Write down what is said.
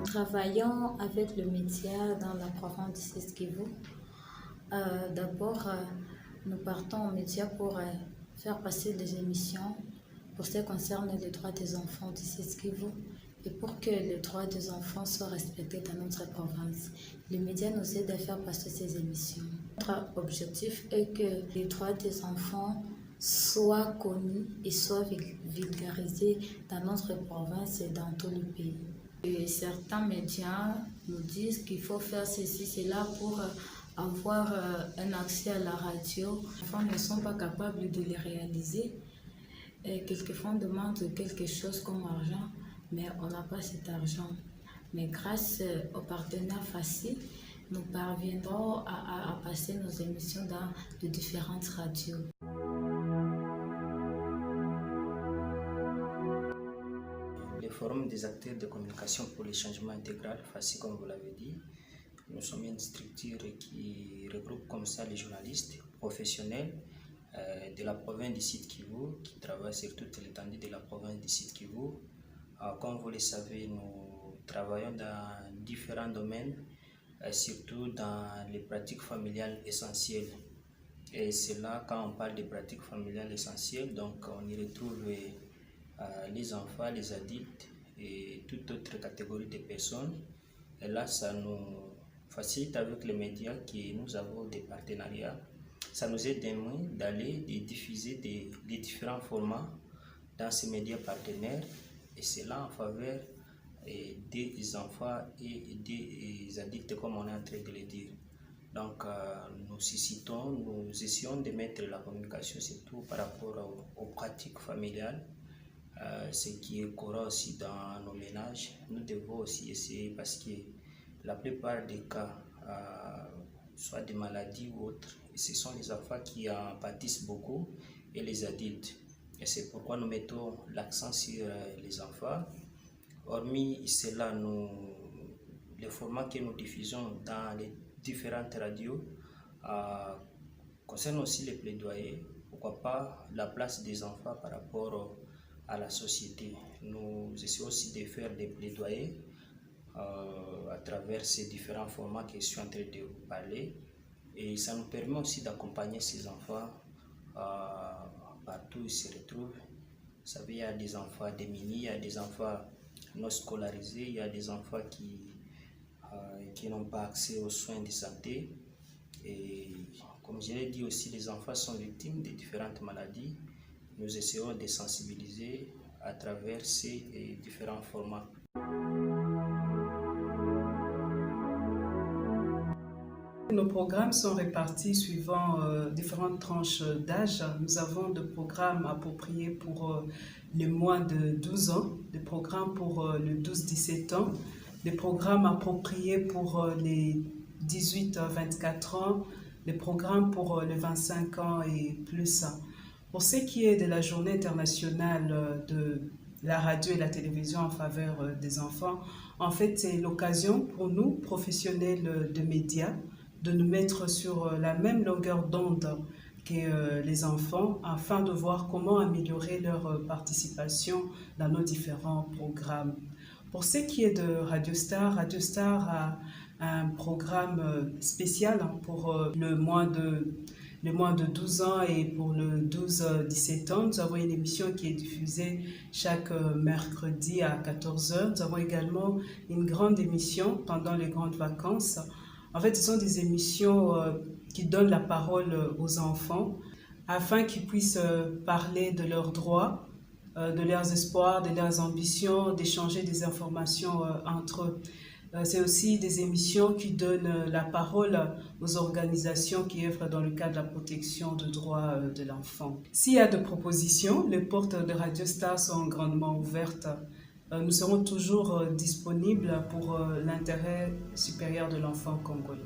Travaillons avec le média dans la province du Sud-Kivu. D'abord, nous partons aux médias pour faire passer des émissions pour ce qui concerne les droits des enfants du Sud-Kivu et pour que les droits des enfants soient respectés dans notre province. Les médias nous aident à faire passer ces émissions. Notre objectif est que les droits des enfants soient connus et soient vulgarisés dans notre province et dans tout le pays. Et certains médias nous disent qu'il faut faire ceci, cela pour avoir un accès à la radio. Les enfants ne sont pas capables de les réaliser. Et quelquefois, on demande quelque chose comme argent, mais on n'a pas cet argent. Mais grâce aux partenaires faciles, nous parviendrons à passer nos émissions dans de différentes radios. Le Forum des acteurs de communication pour le changement intégral, FACI comme vous l'avez dit, nous sommes une structure qui regroupe comme ça les journalistes professionnels de la province du Sud-Kivu qui travaillent sur toute l'étendue de la province du Sud-Kivu. Comme vous le savez, nous travaillons dans différents domaines, surtout dans les pratiques familiales essentielles. Et c'est là, quand on parle de pratiques familiales essentielles, donc on y retrouve les enfants, les adultes et toute autre catégorie de personnes. Et là, ça nous facilite avec les médias que nous avons des partenariats. Ça nous aide d'aller et diffuser les différents formats dans ces médias partenaires. Et c'est là en faveur des enfants et des adultes, comme on est en train de le dire. Donc, nous essayons de mettre la communication surtout par rapport aux pratiques familiales. Ce qui est courant aussi dans nos ménages, nous devons aussi essayer parce que la plupart des cas, soit des maladies ou autres, ce sont les enfants qui en pâtissent beaucoup et les adultes. Et c'est pourquoi nous mettons l'accent sur les enfants. Hormis cela, les formats que nous diffusons dans les différentes radios concernent aussi les plaidoyers. Pourquoi pas la place des enfants par rapport à la société. Nous essayons aussi de faire des plaidoyers à travers ces différents formats que je suis en train de vous parler. Et ça nous permet aussi d'accompagner ces enfants partout où ils se retrouvent. Vous savez, il y a des enfants démunis, il y a des enfants non scolarisés, il y a des enfants qui n'ont pas accès aux soins de santé. Et comme je l'ai dit aussi, les enfants sont victimes de différentes maladies. Nous essayons de sensibiliser à travers ces différents formats. Nos programmes sont répartis suivant différentes tranches d'âge. Nous avons des programmes appropriés pour les moins de 12 ans, des programmes pour les 12-17 ans, des programmes appropriés pour les 18-24 ans, des programmes pour les 25 ans et plus. Pour ce qui est de la journée internationale de la radio et la télévision en faveur des enfants, en fait, c'est l'occasion pour nous, professionnels de médias, de nous mettre sur la même longueur d'onde que les enfants afin de voir comment améliorer leur participation dans nos différents programmes. Pour ce qui est de Radio Star a un programme spécial pour le moins de 12 ans et pour le 12-17 ans. Nous avons une émission qui est diffusée chaque mercredi à 14 h. Nous avons également une grande émission pendant les grandes vacances. En fait, ce sont des émissions qui donnent la parole aux enfants afin qu'ils puissent parler de leurs droits, de leurs espoirs, de leurs ambitions, d'échanger des informations entre eux. C'est aussi des émissions qui donnent la parole aux organisations qui œuvrent dans le cadre de la protection des droits de l'enfant. S'il y a des propositions, les portes de Radio Star sont grandement ouvertes. Nous serons toujours disponibles pour l'intérêt supérieur de l'enfant congolais.